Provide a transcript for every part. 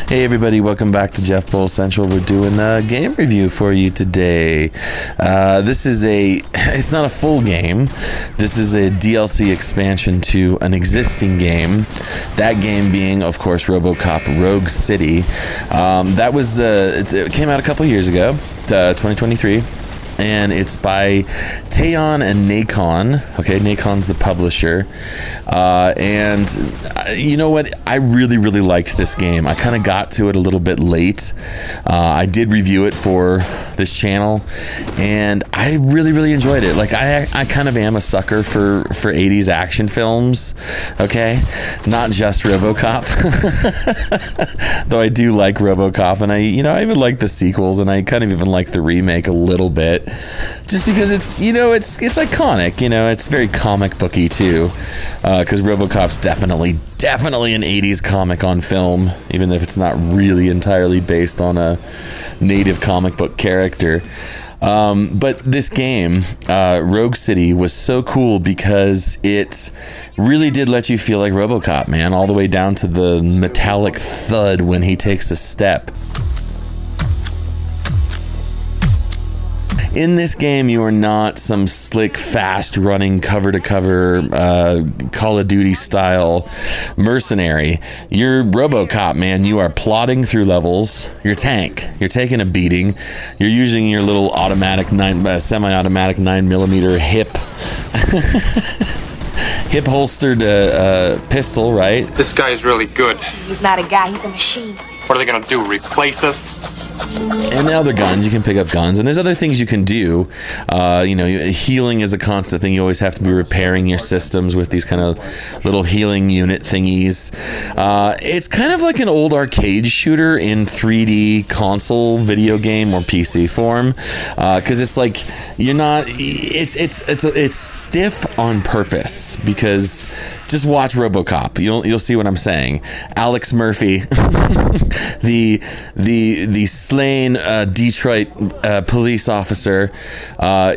Hey everybody, welcome back to Jeff Bull Central. We're doing a game review for you today. It's not a full game. This is a DLC expansion to an existing game. That game being, of course, RoboCop Rogue City. It came out a couple years ago, 2023. And it's by Teon and Nacon. Okay, Nacon's the publisher. And you know what? I really, really liked this game. I kind of got to it a little bit late. I did review it for this channel, and I really, really enjoyed it. Like, I kind of am a sucker for 80s action films, okay? Not just RoboCop. Though I do like RoboCop, and I even like the sequels, and I kind of even like the remake a little bit. Just because it's iconic, it's very comic booky too, because RoboCop's definitely an 80s comic on film, even if it's not really entirely based on a native comic book character. But this game, Rogue City, was so cool because it really did let you feel like RoboCop, man, all the way down to the metallic thud when he takes a step. In this game, you are not some slick, fast-running, cover-to-cover Call of Duty-style mercenary. You're RoboCop, man. You are plodding through levels. You're tank. You're taking a beating. You're using your little automatic semi-automatic 9mm hip holstered pistol, right? This guy is really good. He's not a guy. He's a machine. What are they gonna do? Replace us? And other guns, you can pick up guns, and there's other things you can do. Healing is a constant thing. You always have to be repairing your systems with these kind of little healing unit thingies. It's kind of like an old arcade shooter in 3D console video game or PC form, because it's like it's stiff on purpose. Because just watch RoboCop, you'll see what I'm saying. Alex Murphy, the slain Detroit police officer,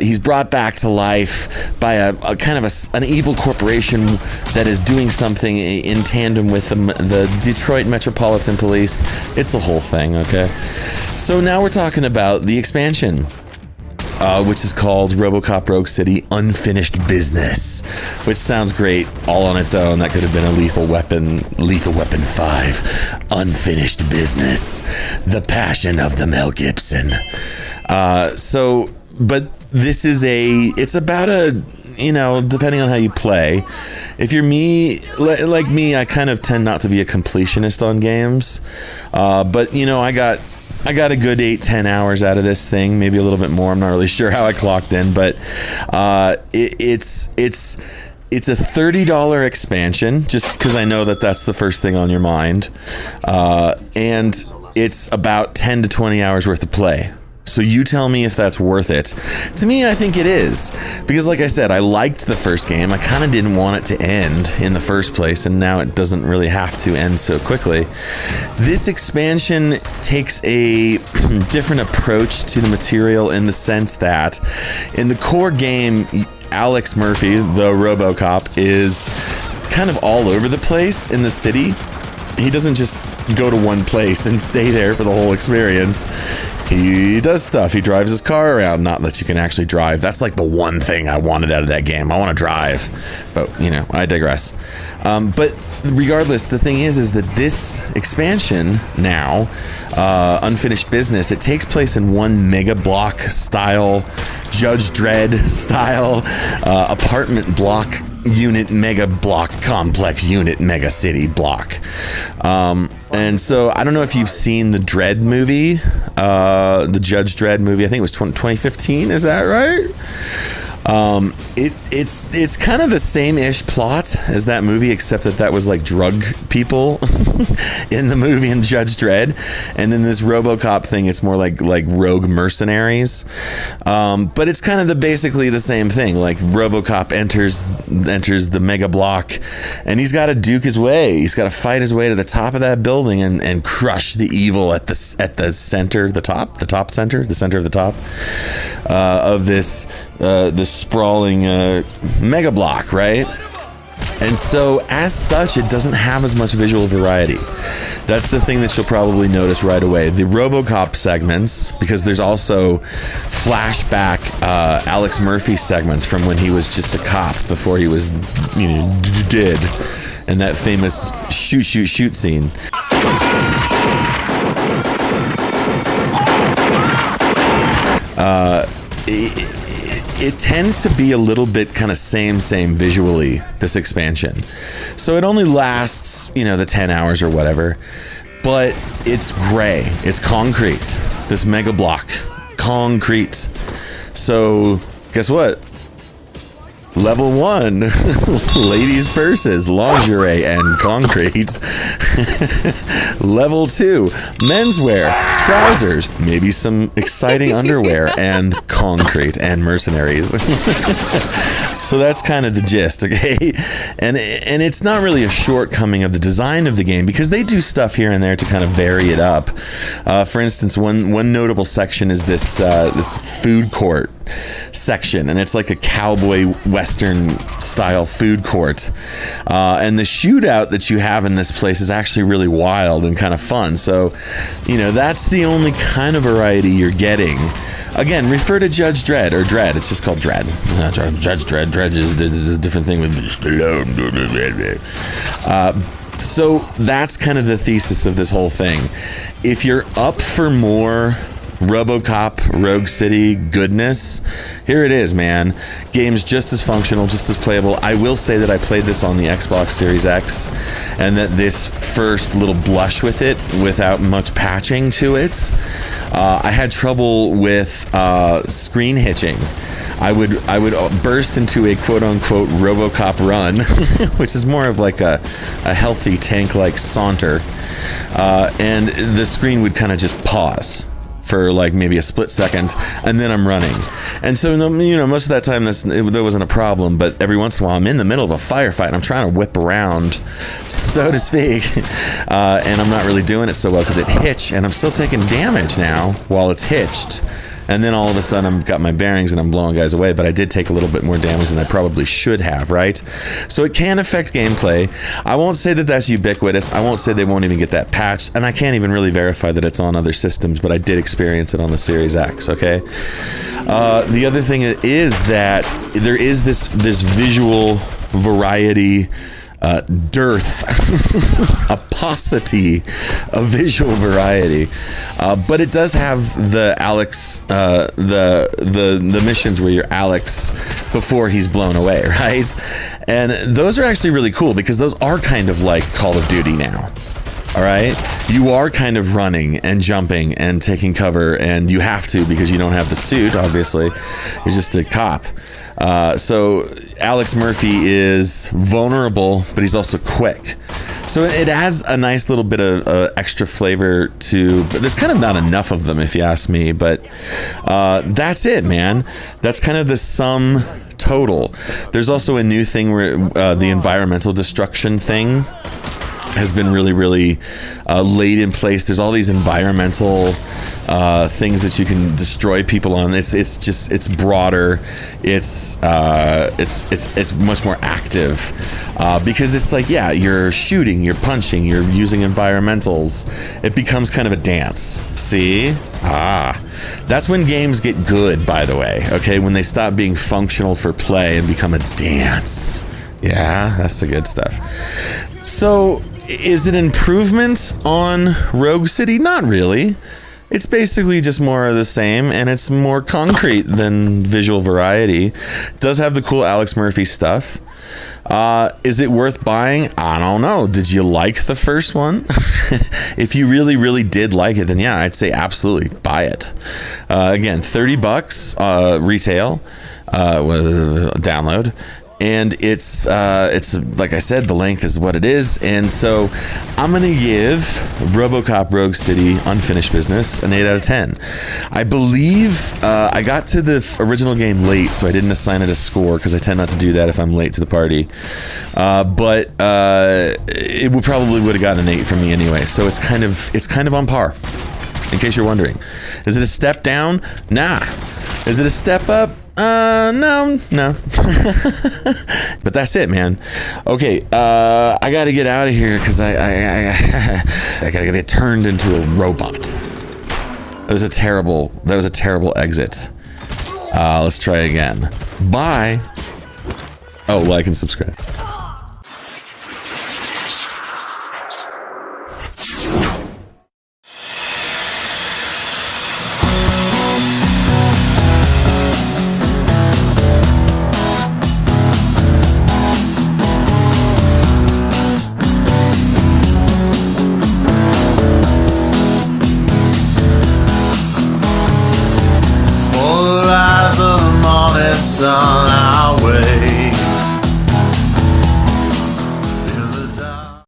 he's brought back to life by a kind of an evil corporation that is doing something in tandem with the Detroit Metropolitan Police. It's a whole thing, okay? So now we're talking about the expansion, which is called RoboCop Rogue City Unfinished Business, which sounds great all on its own. That could have been a Lethal Weapon 5, Unfinished Business, the passion of the Mel Gibson. But this is it's about depending on how you play. If you're like me, I kind of tend not to be a completionist on games. But I got a good 8-10 hours out of this thing, maybe a little bit more. I'm not really sure how I clocked in, but it's a $30 expansion, just because I know that's the first thing on your mind, and it's about 10 to 20 hours worth of play. So you tell me if that's worth it. To me, I think it is. Because like I said, I liked the first game. I kind of didn't want it to end in the first place, and now it doesn't really have to end so quickly. This expansion takes a different approach to the material in the sense that in the core game, Alex Murphy, the RoboCop, is kind of all over the place in the city. He doesn't just go to one place and stay there for the whole experience. He does stuff. He drives his car around. Not that you can actually drive. That's like the one thing I wanted out of that game. I want to drive. But, I digress. But regardless, the thing is that this expansion now, Unfinished Business, it takes place in one mega block style, Judge Dredd style, apartment block unit mega block complex unit mega city block. And so I don't know if you've seen the Dredd movie, the Judge Dredd movie. I think it was 2015. Is that right? It's kind of the same-ish plot as that movie, except that was like drug people in the movie in Judge Dredd, and then this RoboCop thing, it's more like rogue mercenaries. But it's kind of basically the same thing. Like RoboCop enters the mega block, and he's got to duke his way. He's got to fight his way to the top of that building and crush the evil at the center, the center of the top of this sprawling mega block, right? And so, as such, it doesn't have as much visual variety. That's the thing that you'll probably notice right away. The RoboCop segments, because there's also flashback Alex Murphy segments from when he was just a cop before he was, dead, and that famous shoot scene. It tends to be a little bit kind of same visually, this expansion. So it only lasts, the 10 hours or whatever, but it's gray. It's concrete. This mega block. Concrete. So guess what? Level 1, ladies' purses, lingerie, and concrete. Level 2, menswear, trousers, maybe some exciting underwear, and concrete, and mercenaries. So that's kind of the gist, okay? And it's not really a shortcoming of the design of the game, because they do stuff here and there to kind of vary it up. For instance, one notable section is this food court section, and it's like a cowboy western style food court, and the shootout that you have in this place is actually really wild and kind of fun. So that's the only kind of variety you're getting. Again, refer to Judge Dredd, or Dredd. It's just called Dredd. Judge Dredd is a different thing with Stallone. So that's kind of the thesis of this whole thing. If you're up for more RoboCop, Rogue City goodness, here it is, man. Game's just as functional, just as playable. I will say that I played this on the Xbox Series X, and that this first little blush with it, without much patching to it, I had trouble with screen hitching. I would burst into a quote-unquote RoboCop run, which is more of like a healthy tank-like saunter, and the screen would kind of just pause for like maybe a split second, and then I'm running. And so, most of that time there wasn't a problem, but every once in a while I'm in the middle of a firefight and I'm trying to whip around, so to speak, and I'm not really doing it so well because it hitched, and I'm still taking damage now while it's hitched. And then all of a sudden I've got my bearings and I'm blowing guys away, but I did take a little bit more damage than I probably should have, right? So it can affect gameplay. I won't say that that's ubiquitous. I won't say they won't even get that patched, and I can't even really verify that it's on other systems, but I did experience it on the Series X, okay? The other thing is that there is this visual variety, dearth, a paucity of visual variety, but it does have the Alex, the missions where you're Alex before he's blown away, right? And those are actually really cool because those are kind of like Call of Duty now. All right, you are kind of running and jumping and taking cover, and you have to because you don't have the suit. Obviously, you're just a cop. So Alex Murphy is vulnerable, but he's also quick. So it adds a nice little bit of extra flavor to, but there's kind of not enough of them if you ask me, but that's it, man. That's kind of the sum total. There's also a new thing where the environmental destruction thing has been really laid in place. There's all these environmental things that you can destroy people on. It's broader. It's much more active because it's like, yeah, you're shooting, you're punching, you're using environmentals. It becomes kind of a dance. See? That's when games get good, by the way. Okay, when they stop being functional for play and become a dance. Yeah, that's the good stuff. So, is it improvement on Rogue City? Not really. It's basically just more of the same, and it's more concrete than visual variety. It does have the cool Alex Murphy stuff. Is it worth buying? I don't know. Did you like the first one? If you really did like it, then yeah, I'd say absolutely buy it. Again, $30 retail download. And it's like I said, the length is what it is. And so I'm going to give RoboCop Rogue City Unfinished Business an 8 out of 10. I believe I got to the original game late, so I didn't assign it a score because I tend not to do that if I'm late to the party. But it probably would have gotten an 8 from me anyway. So it's kind of on par, in case you're wondering. Is it a step down? Nah. Is it a step up? No. But that's it, man. Okay, I gotta get out of here because I gotta get turned into a robot. That was a terrible exit. Let's try again. Bye. Oh, like and subscribe. Sun